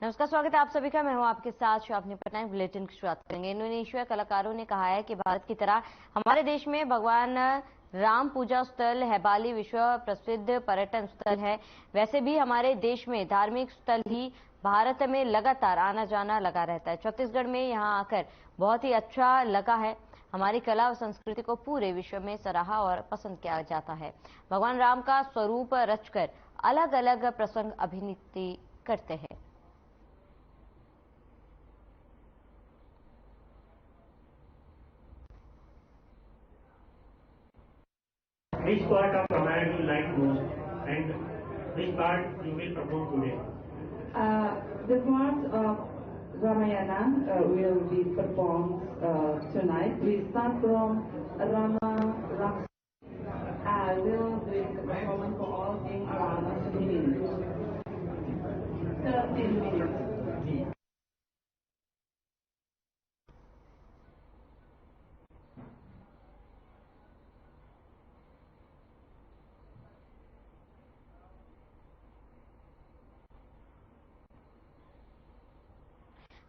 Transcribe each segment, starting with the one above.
नमस्कार, स्वागत है आप सभी का। मैं हूं आपके साथ शिवानी पटनायक। बुलेटिन की शुरुआत करेंगे। इंडोनेशिया कलाकारों ने कहा है कि भारत की तरह हमारे देश में भगवान राम पूजा स्थल हैबाली विश्व प्रसिद्ध पर्यटन स्थल है। वैसे भी हमारे देश में धार्मिक स्थल ही भारत में लगातार आना जाना लगा रहता है। छत्तीसगढ़ में यहाँ आकर बहुत ही अच्छा लगा है। हमारी कला और संस्कृति को पूरे विश्व में सराहा और पसंद किया जाता है। भगवान राम का स्वरूप रचकर अलग अलग प्रसंग अभिनीति करते हैं। Which part of Ramayana you like most, and which part you will perform today? The part of Ramayana will be performed tonight. We start from Rama Raksa. I will do the performance for all in around 13 minutes. 13 minutes.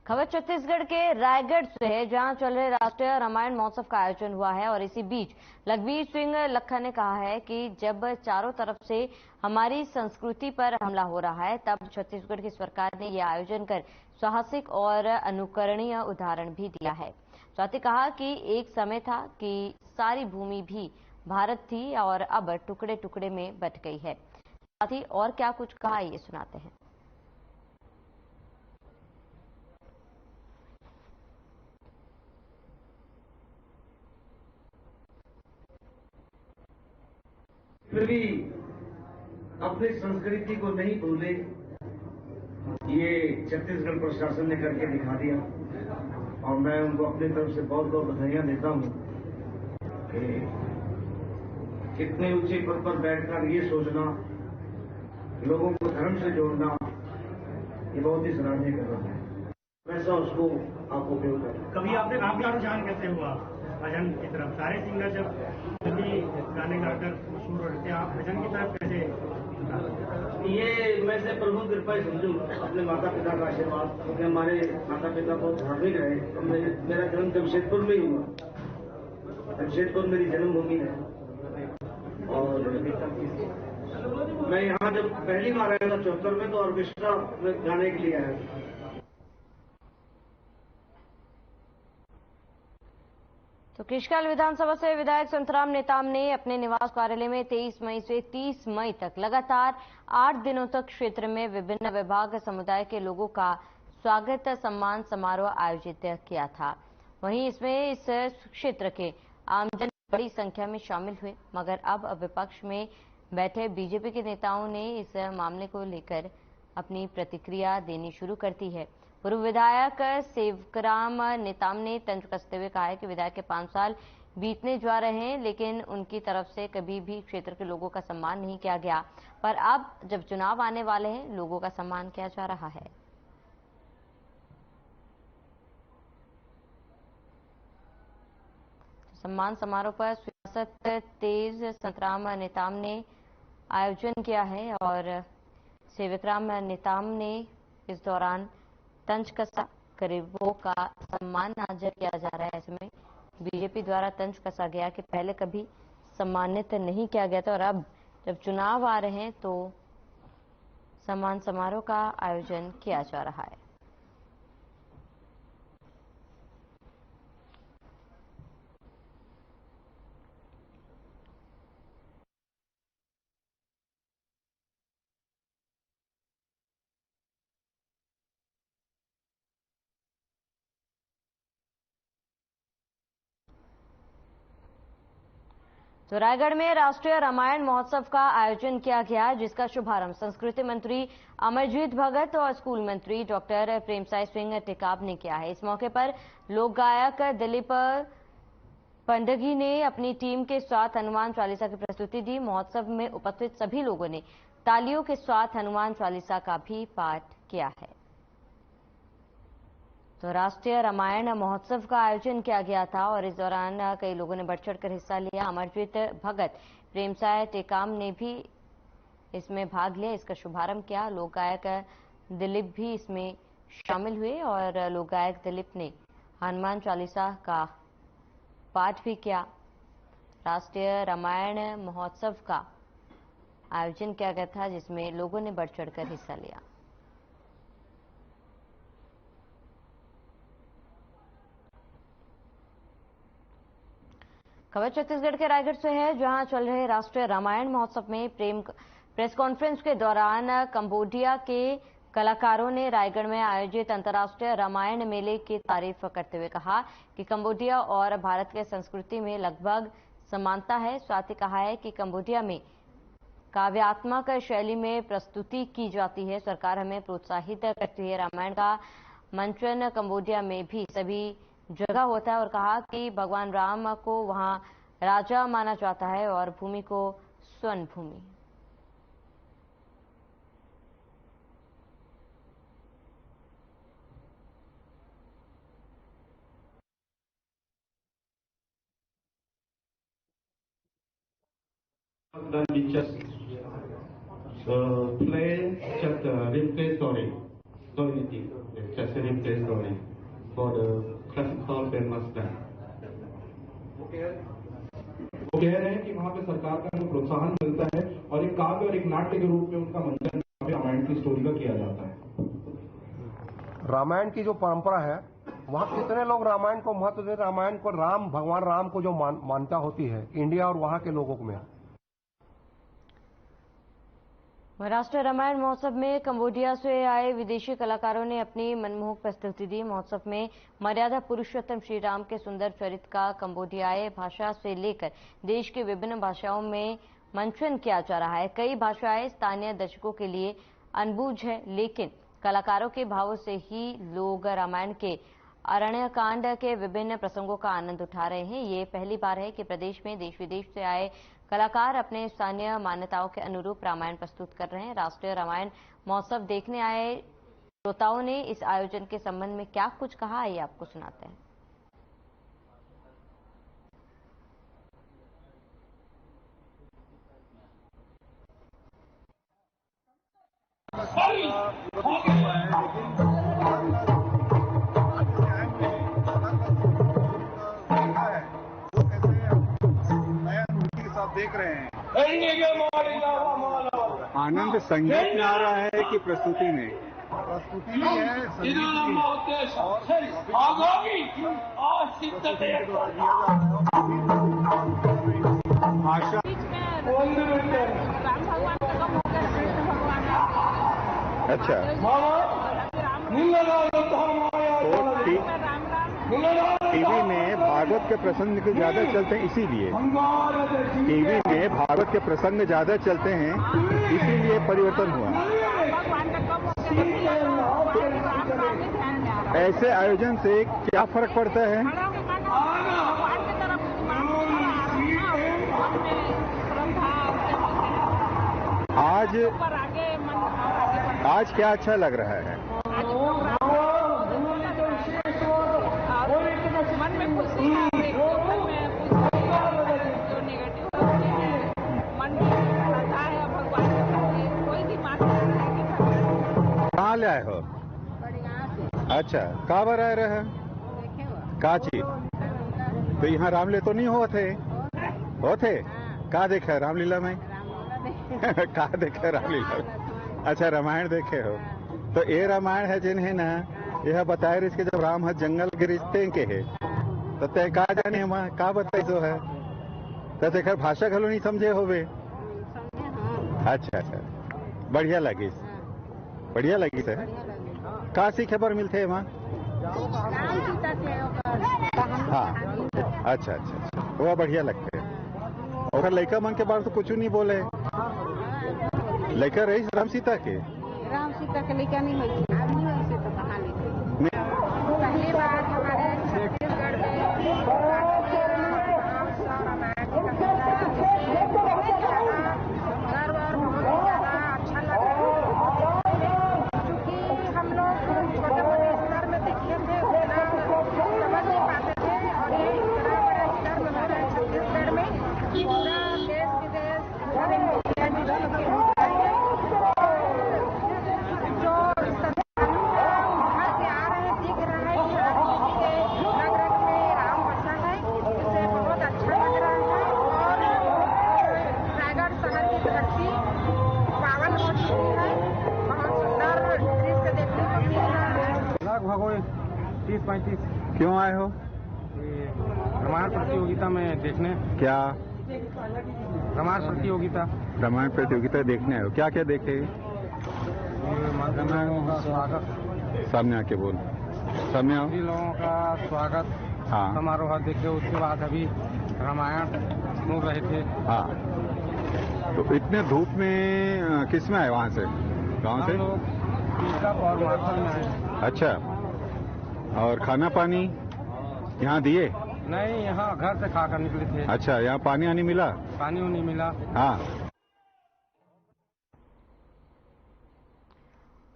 खबर छत्तीसगढ़ के रायगढ़ से है, जहां चल रहे राष्ट्रीय रामायण महोत्सव का आयोजन हुआ है। और इसी बीच लखबीर सिंह लखा ने कहा है कि जब चारों तरफ से हमारी संस्कृति पर हमला हो रहा है, तब छत्तीसगढ़ की सरकार ने यह आयोजन कर साहसिक और अनुकरणीय उदाहरण भी दिया है। साथ ही कहा कि एक समय था कि सारी भूमि भी भारत थी और अब टुकड़े टुकड़े में बट गई है। साथ ही और क्या कुछ कहा, ये सुनाते हैं। फिर भी अपनी संस्कृति को नहीं भूले, ये छत्तीसगढ़ प्रशासन ने करके दिखा दिया। और मैं उनको अपनी तरफ से बहुत बहुत बधाइयां देता हूं कि कितने ऊंचे पद पर बैठकर ये सोचना, लोगों को धर्म से जोड़ना, ये बहुत ही सराहनीय कदम है। वैसा उसको आप उपयोग करें। कभी आपने राम का रुझान कैसे हुआ भजन की तरफ? सारे सिंगर जब कभी गाने गाकर मशहूर होते, आप भजन की तरफ कैसे? ये मैं से प्रभु कृपा ही समझू, अपने माता पिता का आशीर्वाद, क्योंकि हमारे माता पिता बहुत धार्मिक रहे। तो मेरा जन्म जमशेदपुर में ही हुआ। जमशेदपुर मेरी जन्मभूमि है। और मैं यहाँ जब पहली बार आया था 74 में, तो ऑर्केस्ट्रा में गाने के लिए आया था। तो कृष्णकाल विधानसभा से विधायक संतराम नेताम ने अपने निवास कार्यालय में 23 मई से 30 मई तक लगातार 8 दिनों तक क्षेत्र में विभिन्न विभाग समुदाय के लोगों का स्वागत सम्मान समारोह आयोजित किया था। वहीं इसमें इस क्षेत्र के आमजन बड़ी संख्या में शामिल हुए, मगर अब विपक्ष में बैठे बीजेपी के नेताओं ने इस मामले को लेकर अपनी प्रतिक्रिया देनी शुरू कर दी है। पूर्व विधायक सेवकराम नेताम ने तंज कसते हुए कहा है कि विधायक के 5 साल बीतने जा रहे हैं, लेकिन उनकी तरफ से कभी भी क्षेत्र के लोगों का सम्मान नहीं किया गया। पर अब जब चुनाव आने वाले हैं, लोगों का सम्मान किया जा रहा है। सम्मान समारोह पर सियासत तेज संतराम नेताम ने आयोजन किया है और सेवकराम नेताम ने इस दौरान तंज कसा, गरीबों का सम्मान आदर किया जा रहा है। ऐसे में बीजेपी द्वारा तंज कसा गया कि पहले कभी सम्मानित नहीं किया गया था, और अब जब चुनाव आ रहे हैं तो सम्मान समारोह का आयोजन किया जा रहा है। तो रायगढ़ में राष्ट्रीय रामायण महोत्सव का आयोजन किया गया, जिसका शुभारंभ संस्कृति मंत्री अमरजीत भगत और स्कूल मंत्री डॉक्टर प्रेमसाय सिंह टेकाम ने किया है। इस मौके पर लोक गायक दिलीप पंडगी ने अपनी टीम के साथ हनुमान चालीसा की प्रस्तुति दी। महोत्सव में उपस्थित सभी लोगों ने तालियों के साथ हनुमान चालीसा का भी पाठ किया है। तो राष्ट्रीय रामायण महोत्सव का आयोजन किया गया था और इस दौरान कई लोगों ने बढ़ चढ़कर हिस्सा लिया। अमरजीत भगत, प्रेमसाय टेकाम ने भी इसमें भाग लिया, इसका शुभारंभ किया। लोक गायक दिलीप भी इसमें शामिल हुए और लोक गायक दिलीप ने हनुमान चालीसा का पाठ भी किया। राष्ट्रीय रामायण महोत्सव का आयोजन किया गया था, जिसमें लोगों ने बढ़ चढ़कर हिस्सा लिया। खबर छत्तीसगढ़ के रायगढ़ से है, जहां चल रहे राष्ट्रीय रामायण महोत्सव में प्रेस कॉन्फ्रेंस के दौरान कंबोडिया के कलाकारों ने रायगढ़ में आयोजित अंतर्राष्ट्रीय रामायण मेले की तारीफ करते हुए कहा कि कंबोडिया और भारत के संस्कृति में लगभग समानता है। साथ ही कहा है कि कंबोडिया में काव्यात्मक शैली में प्रस्तुति की जाती है। सरकार हमें प्रोत्साहित करती है। रामायण का मंचन कंबोडिया में भी सभी जगह होता है और कहा कि भगवान राम को वहां राजा माना जाता है और भूमि को स्वर्ण भूमि। The just play just replay story, so anything, just a replay story for the classical famous band. वो कह रहे हैं कि वहाँ पे सरकार का जो प्रोत्साहन मिलता है और एक काव्य और एक नाट्य के रूप में उनका मंचन रामायण की स्टोरी का किया जाता है। रामायण की जो परंपरा है, वहाँ कितने लोग रामायण को महत्व देते, रामायण को भगवान राम को जो मान्यता होती है इंडिया और वहाँ के लोगों में। राष्ट्रीय रामायण महोत्सव में कंबोडिया से आए विदेशी कलाकारों ने अपनी मनमोहक प्रस्तुति दी। महोत्सव में मर्यादा पुरुषोत्तम श्री राम के सुंदर चरित्र का कंबोडियाई भाषा से लेकर देश की विभिन्न भाषाओं में मंचन किया जा रहा है। कई भाषाएं स्थानीय दर्शकों के लिए अनबूझ है, लेकिन कलाकारों के भावों से ही लोग रामायण के अरण्यकांड के विभिन्न प्रसंगों का आनंद उठा रहे हैं। ये पहली बार है कि प्रदेश में देश विदेश से आए कलाकार अपने स्थानीय मान्यताओं के अनुरूप रामायण प्रस्तुत कर रहे हैं। राष्ट्रीय रामायण महोत्सव देखने आए श्रोताओं ने इस आयोजन के संबंध में क्या कुछ कहा, ये आपको सुनाते हैं। देख रहे हैं आनंद संगीत में आ रहा है कि प्रस्तुति में? प्रस्तुति में है, आशा अच्छा टीवी में भागवत के प्रसंग ज्यादा चलते हैं, इसीलिए टीवी में भागवत के प्रसंग ज्यादा चलते हैं, इसीलिए परिवर्तन हुआ। ऐसे आयोजन से क्या फर्क पड़ता है? आज क्या अच्छा लग रहा है? कहाँ ले आए हो? अच्छा, कहाँ पर आए रहे? का चीज? तो यहाँ रामलीला तो नहीं होते? कहाँ देखा है रामलीला में? कहाँ देखा रामलीला में? अच्छा, रामायण देखे हो? तो ये रामायण है जिन्हें ना यह बताए इसके जब राम जंगल के रिश्ते के है, तो तय कहा जाने हम का बताई जो है, तो देखा भाषा घलो नहीं समझे होवे। अच्छा, बढ़िया लगी सर। का सीखे पर मिलते हैं वहाँ? हाँ, अच्छा, वो बढ़िया लगते हैं। और लड़का मन के बारे तो कुछ नहीं बोले। लड़का रही राम सीता के लड़का नहीं हुई, तो कहाँ पहली बार हमारे छत्तीसगढ़ में पावन होती है, बहुत सुंदर दृश्य देखने को मिल रहा है। लगभग 30-35। क्यों आए हो? रामायण प्रतियोगिता में देखने। क्या रामायण प्रतियोगिता? रामायण प्रतियोगिता देखने आए हो? क्या क्या देखे? रामायणों का स्वागत। सामने आके बोल। सामने आओ। सभी लोगों का स्वागत हाँ। समारोह देखे, उसके बाद अभी रामायण सुन रहे थे। हाँ, तो इतने धूप में किस में आए? वहाँ से, गांव से? हम लोग पिकअप और मार्शल में आए। अच्छा, और खाना पानी यहाँ दिए? नहीं, यहाँ घर से खाकर निकले थे। अच्छा, यहाँ पानी आनी मिला? पानी नहीं मिला। हाँ।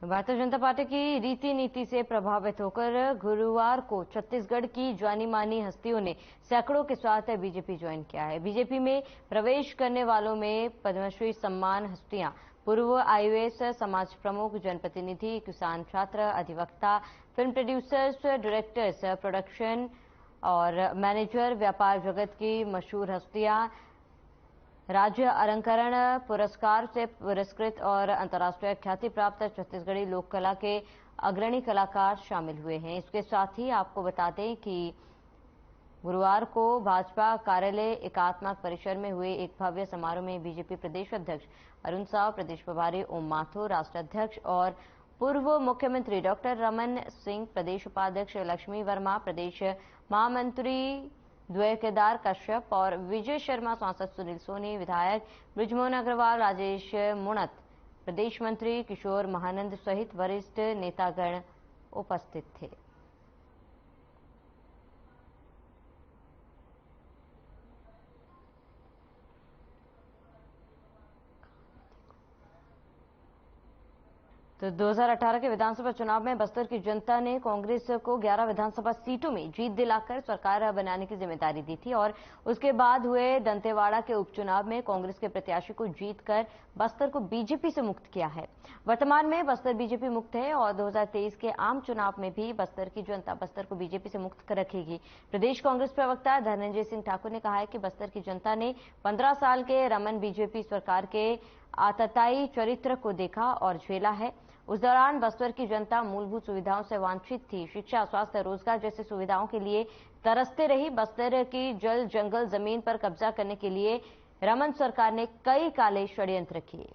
भारतीय जनता पार्टी की रीति नीति से प्रभावित होकर गुरुवार को छत्तीसगढ़ की जानी मानी हस्तियों ने सैकड़ों के साथ बीजेपी ज्वाइन किया है। बीजेपी में प्रवेश करने वालों में पद्मश्री सम्मान हस्तियां, पूर्व आईएएस, समाज प्रमुख, जनप्रतिनिधि, किसान छात्र, अधिवक्ता, फिल्म प्रोड्यूसर्स, डायरेक्टर्स, प्रोडक्शन और मैनेजर, व्यापार जगत की मशहूर हस्तियां, राज्य अलंकरण पुरस्कार से पुरस्कृत और अंतर्राष्ट्रीय ख्याति प्राप्त छत्तीसगढ़ी लोक कला के अग्रणी कलाकार शामिल हुए हैं। इसके साथ ही आपको बता दें कि गुरुवार को भाजपा कार्यालय एकात्मक परिसर में हुए एक भव्य समारोह में बीजेपी प्रदेश अध्यक्ष अरुण साव, प्रदेश प्रभारी ओम माथुर, राष्ट्र अध्यक्ष और पूर्व मुख्यमंत्री डॉक्टर रमन सिंह, प्रदेश उपाध्यक्ष लक्ष्मी वर्मा, प्रदेश महामंत्री द्वय केदार कश्यप और विजय शर्मा, सांसद सुनील सोनी, विधायक बृजमोहन अग्रवाल, राजेश मुणत, प्रदेश मंत्री किशोर महानंद सहित वरिष्ठ नेतागण उपस्थित थे। तो 2018 के विधानसभा चुनाव में बस्तर की जनता ने कांग्रेस को 11 विधानसभा सीटों में जीत दिलाकर सरकार बनाने की जिम्मेदारी दी थी और उसके बाद हुए दंतेवाड़ा के उपचुनाव में कांग्रेस के प्रत्याशी को जीतकर बस्तर को बीजेपी से मुक्त किया है। वर्तमान में बस्तर बीजेपी मुक्त है और 2023 के आम चुनाव में भी बस्तर की जनता बस्तर को बीजेपी से मुक्त कर रखेगी। प्रदेश कांग्रेस प्रवक्ता धनंजय सिंह ठाकुर ने कहा है कि बस्तर की जनता ने 15 साल के रमन बीजेपी सरकार के आतताई चरित्र को देखा और झेला है। उस दौरान बस्तर की जनता मूलभूत सुविधाओं से वांछित थी। शिक्षा, स्वास्थ्य, रोजगार जैसी सुविधाओं के लिए तरसते रही। बस्तर की जल जंगल जमीन पर कब्जा करने के लिए रमन सरकार ने कई काले षड्यंत्र किए।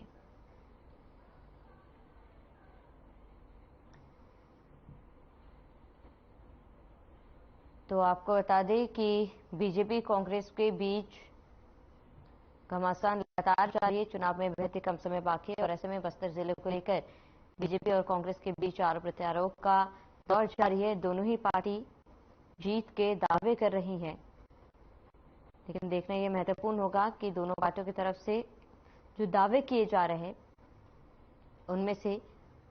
तो आपको बता दें कि बीजेपी कांग्रेस के बीच घमासान लगातार जारी है। चुनाव में बहुत ही कम समय बाकी है और ऐसे में बस्तर जिले को लेकर बीजेपी और कांग्रेस के बीच आरोप प्रत्यारोप का दौर जारी है। दोनों ही पार्टी जीत के दावे कर रही हैं, लेकिन देखना यह महत्वपूर्ण होगा कि दोनों पार्टियों की तरफ से जो दावे किए जा रहे हैं उनमें से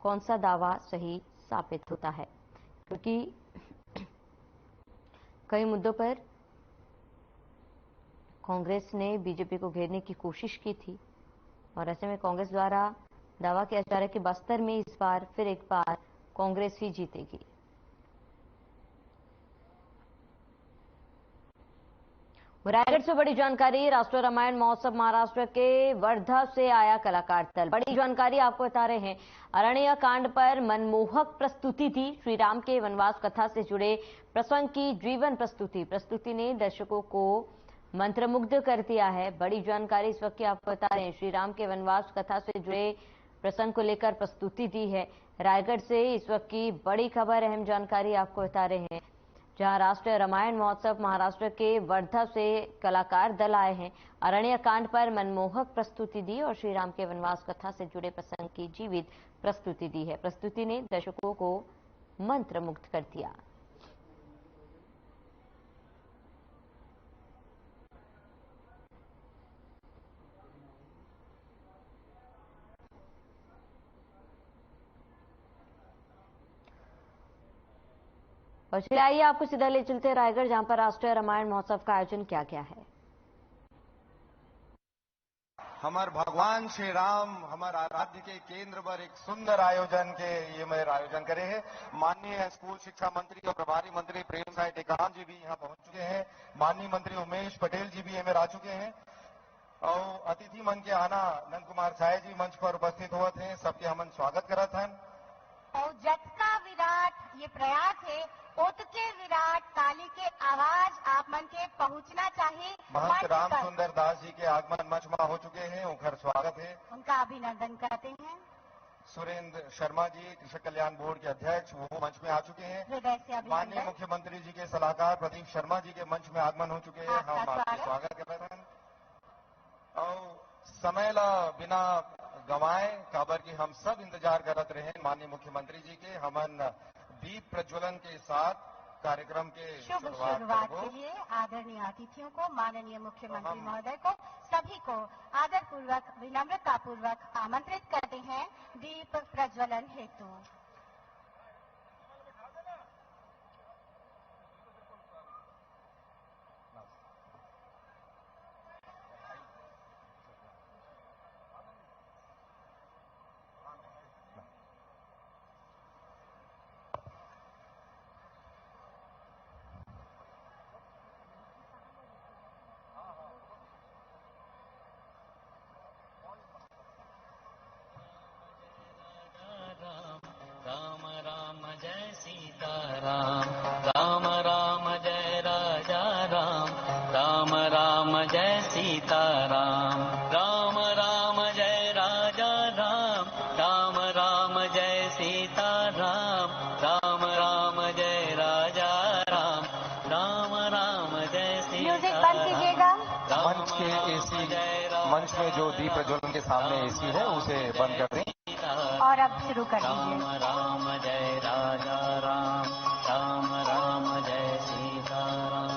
कौन सा दावा सही साबित होता है, क्योंकि कई मुद्दों पर कांग्रेस ने बीजेपी को घेरने की कोशिश की थी और ऐसे में कांग्रेस द्वारा दावा किया जा रहा है कि बस्तर में इस बार फिर एक बार कांग्रेस ही जीतेगी। रायगढ़ से बड़ी जानकारी। राष्ट्रीय रामायण महोत्सव महाराष्ट्र के वर्धा से आया कलाकार दल। बड़ी जानकारी आपको बता रहे हैं। अरण्य कांड पर मनमोहक प्रस्तुति थी। श्री राम के वनवास कथा से जुड़े प्रसंग की जीवन प्रस्तुति ने दर्शकों को मंत्रमुग्ध कर दिया है। बड़ी जानकारी इस वक्त की आपको बता रहे हैं। श्री राम के वनवास कथा से जुड़े प्रसंग को लेकर प्रस्तुति दी है। रायगढ़ से इस वक्त की बड़ी खबर, अहम जानकारी आपको बता रहे हैं, जहां राष्ट्रीय रामायण महोत्सव महाराष्ट्र के वर्धा से कलाकार दल आए हैं। अरण्य कांड पर मनमोहक प्रस्तुति दी और श्री राम के वनवास कथा से जुड़े प्रसंग की जीवित प्रस्तुति दी है। प्रस्तुति ने दर्शकों को मंत्रमुग्ध कर दिया। और चलिए आइए आपको सीधा ले चलते हैं रायगढ़, जहां पर राष्ट्रीय रामायण महोत्सव का आयोजन किया गया है। हमार भगवान श्री राम हमारे आराध्य के केंद्र पर एक सुंदर आयोजन के ये मेरे आयोजन करे हैं। माननीय स्कूल शिक्षा मंत्री और प्रभारी मंत्री प्रेम साय टेकाम जी भी यहाँ पहुंच चुके हैं। माननीय मंत्री उमेश पटेल जी भी हमें आ चुके हैं। और अतिथि मन के आना नंद कुमार छाया जी मंच पर उपस्थित हुए थे, सबके हमन स्वागत करत हन। और जतका विराट ये प्रयास है ओतके विराट ताली के आवाज आप मन के पहुंचना चाहिए। महंत राम सुंदर दास जी के आगमन मंच में हो चुके हैं, उनका स्वागत है, उनका अभिनंदन करते हैं। सुरेंद्र शर्मा जी कृषक कल्याण बोर्ड के अध्यक्ष वो मंच में आ चुके हैं। हृदय से अभिनंदन। माननीय मुख्यमंत्री जी के सलाहकार प्रदीप शर्मा जी के मंच में आगमन हो चुके हैं, हम आपका स्वागत कर रहे हैं। और समय ला बिना गंवाए काबर की हम सब इंतजार करत रहे माननीय मुख्यमंत्री जी के, हमन दीप प्रज्वलन के साथ कार्यक्रम के शुभ शुरुआत के लिए आदरणीय अतिथियों को, माननीय मुख्यमंत्री महोदय को, सभी को आदर पूर्वक विनम्रता पूर्वक आमंत्रित करते हैं दीप प्रज्वलन हेतु। राम राम जय सीताराम, राम राम जय राजा राम, राम राम जय सीताराम, राम राम जय राजा राम, राम राम जय सीताराम, राम राम जय राजा राम, राम राम जय सीताराम। म्यूजिक बंद कीजिएगा। मंच के एसी, मंच में जो दीप प्रज्वलन के सामने एसी है उसे बंद कर दें और अब शुरू कर दीजिए। राम राम जय राजा राम, राम राम जय सीताराम।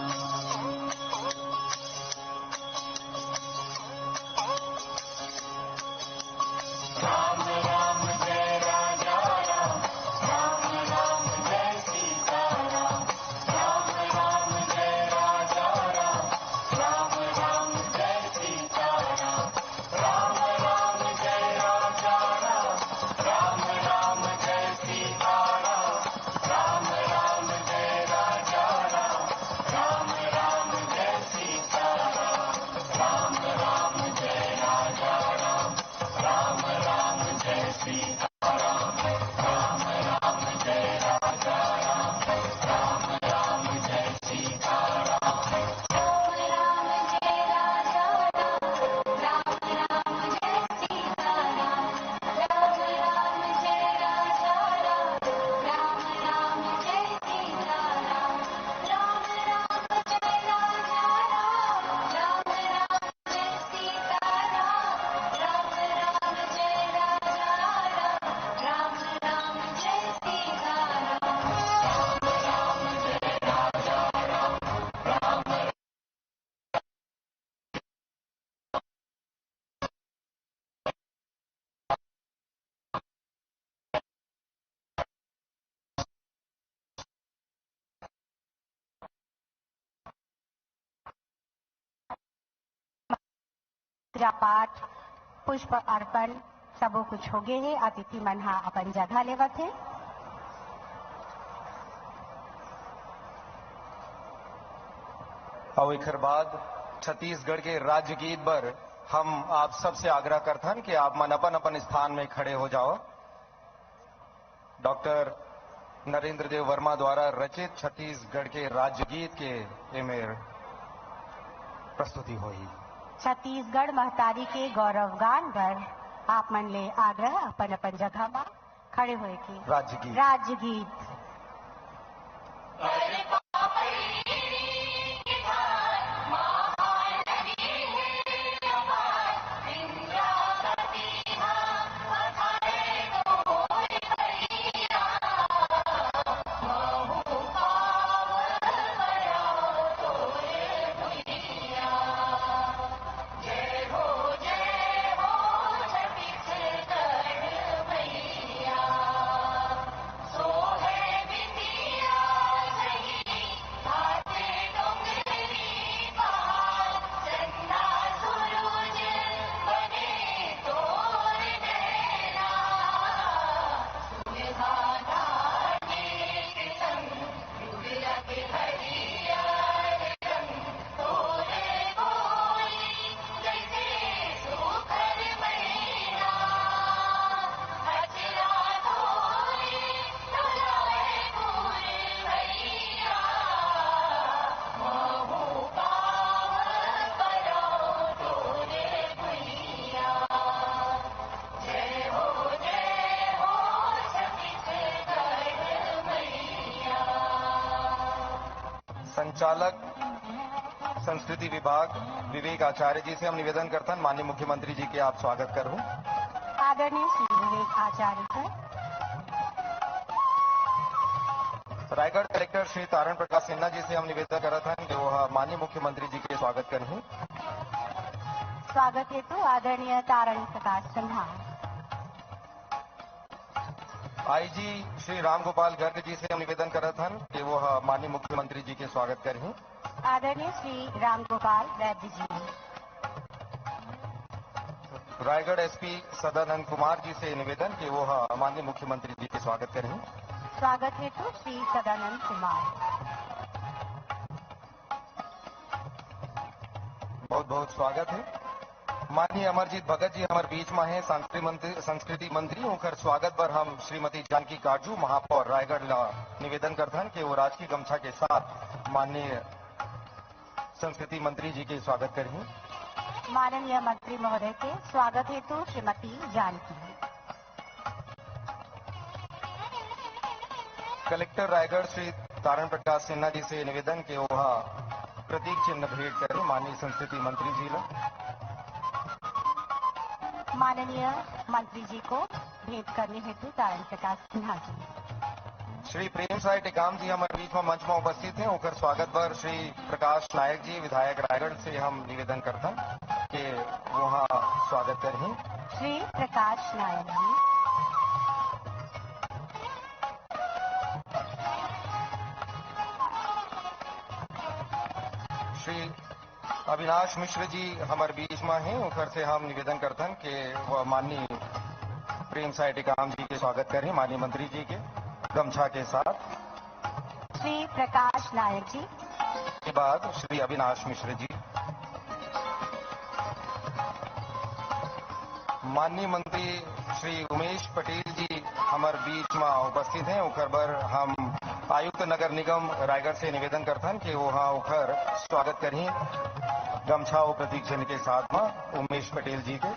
राम राम जय राजा राम, राम राम जय सीताराम, राम राम जय राजा राम, राम राम जय सीताराम, राम राम जय राजा राम, राम राम जय सीताराम, राम राम जय राजा राम, राम राम जय सीताराम, राम राम जय राजा राम, राम राम जय सीताराम, राम राम जय राजा राम, राम राम जय सीताराम, राम राम जय राजा राम, राम राम जय सीताराम, राम राम जय राजा राम, राम राम जय सीताराम, राम राम जय राजा राम, राम राम जय सीताराम, राम राम जय राजा राम, राम राम जय सीताराम, राम राम जय राजा राम, राम पूजा पाठ पुष्प अर्पण सबो कुछ हो गए है। अतिथि मन हा अपन जगह लेवत है। और एक बाद छत्तीसगढ़ के राज्य गीत पर हम आप सबसे आग्रह करथन कि आप मन अपन अपन स्थान में खड़े हो जाओ। डॉक्टर नरेंद्र देव वर्मा द्वारा रचित छत्तीसगढ़ के राज्य गीत के एमेर प्रस्तुति हुई। छत्तीसगढ़ महतारी के गौरव गान पर आप मन ले आग्रह अपन अपन जगह में खड़े हुए की राज्य गीत। So संचालक संस्कृति विभाग विवेक आचार्य जी से हम निवेदन करते हैं माननीय मुख्यमंत्री जी के आप स्वागत करूं। आदरणीय श्री विवेक आचार्य सर। रायगढ़ कलेक्टर श्री तारण प्रकाश सिन्हा जी से हम निवेदन करते हैं कि वो माननीय मुख्यमंत्री जी के स्वागत करें। स्वागत हेतु आदरणीय तारण प्रकाश सिन्हा। आईजी श्री राम गोपाल गर्ग जी से हम निवेदन करते हैं कि वो माननीय मुख्यमंत्री जी के स्वागत करें। आदरणीय श्री राम गोपाल वैद्य जी। रायगढ़ एसपी सदानंद कुमार जी से निवेदन कि वो माननीय मुख्यमंत्री जी के स्वागत करें। स्वागत हेतु श्री सदानंद कुमार। बहुत बहुत स्वागत है। माननीय अमरजीत भगत जी हमारे बीच में है, संस्कृति मंत्री होकर स्वागत पर हम श्रीमती जानकी काजू महापौर रायगढ़ निवेदन करते हैं कि वो राजकीय गमछा के साथ माननीय संस्कृति मंत्री जी के स्वागत करें। माननीय मंत्री महोदय के स्वागत हेतु श्रीमती जानकी। कलेक्टर रायगढ़ श्री तारण प्रकाश सिन्हा जी से निवेदन के वो प्रतीक चिन्ह भेंट करें माननीय संस्कृति मंत्री जी लोग। माननीय मंत्री जी को भेंट करने हेतु तारण प्रकाश सिन्हा जी। श्री प्रेम साय टेकाम जी हमारे बीच में मंच में उपस्थित हैं, उनका स्वागत पर श्री प्रकाश नायक जी विधायक रायगढ़ से हम निवेदन करते हैं कि वहाँ स्वागत करें। श्री प्रकाश नायक जी। श्री अविनाश मिश्र जी हमारे बीच में हैं, उनकर से हम निवेदन करते हैं कि वह माननीय प्रेम साय टेकाम जी के स्वागत करें माननीय मंत्री जी के गमछा के साथ। श्री प्रकाश नायक जी के बाद श्री अविनाश मिश्र जी। माननीय मंत्री श्री उमेश पटेल जी हमारे बीच में उपस्थित हैं, उनकर पर हम आयुक्त नगर निगम रायगढ़ से निवेदन करते हैं कि वहाँ उनकर स्वागत करें गमछा और प्रतीक चिन्ह के साथ में उमेश पटेल जी के।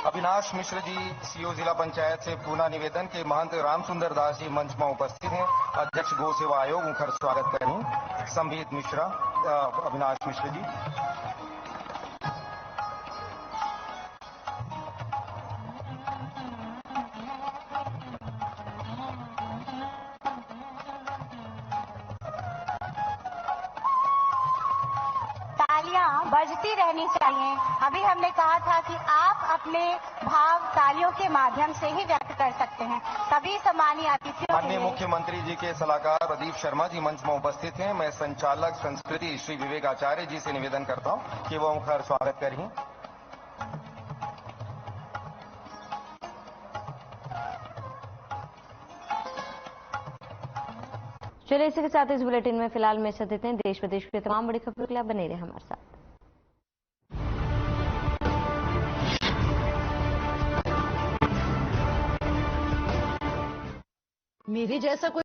अविनाश मिश्र जी सीओ जिला पंचायत से पुनः निवेदन के महंत रामसुंदर दास जी मंच में उपस्थित हैं, अध्यक्ष गौ सेवा आयोग उनका स्वागत करें संबित मिश्रा अविनाश मिश्र जी। बजती रहनी चाहिए। अभी हमने कहा था कि आप अपने भाव तालियों के माध्यम से ही व्यक्त कर सकते हैं। सभी सम्मानीय अतिथियों माननीय मुख्यमंत्री जी के सलाहकार प्रदीप शर्मा जी मंच में उपस्थित हैं। मैं संचालक संस्कृति श्री विवेक आचार्य जी से निवेदन करता हूं कि वो उनका स्वागत करें। चलिए इसी के साथ इस बुलेटिन में फिलहाल में से देते हैं। देश विदेश की तमाम बड़ी खबरों के लिए बने रहे हमारे साथ। मेरे जैसा कोई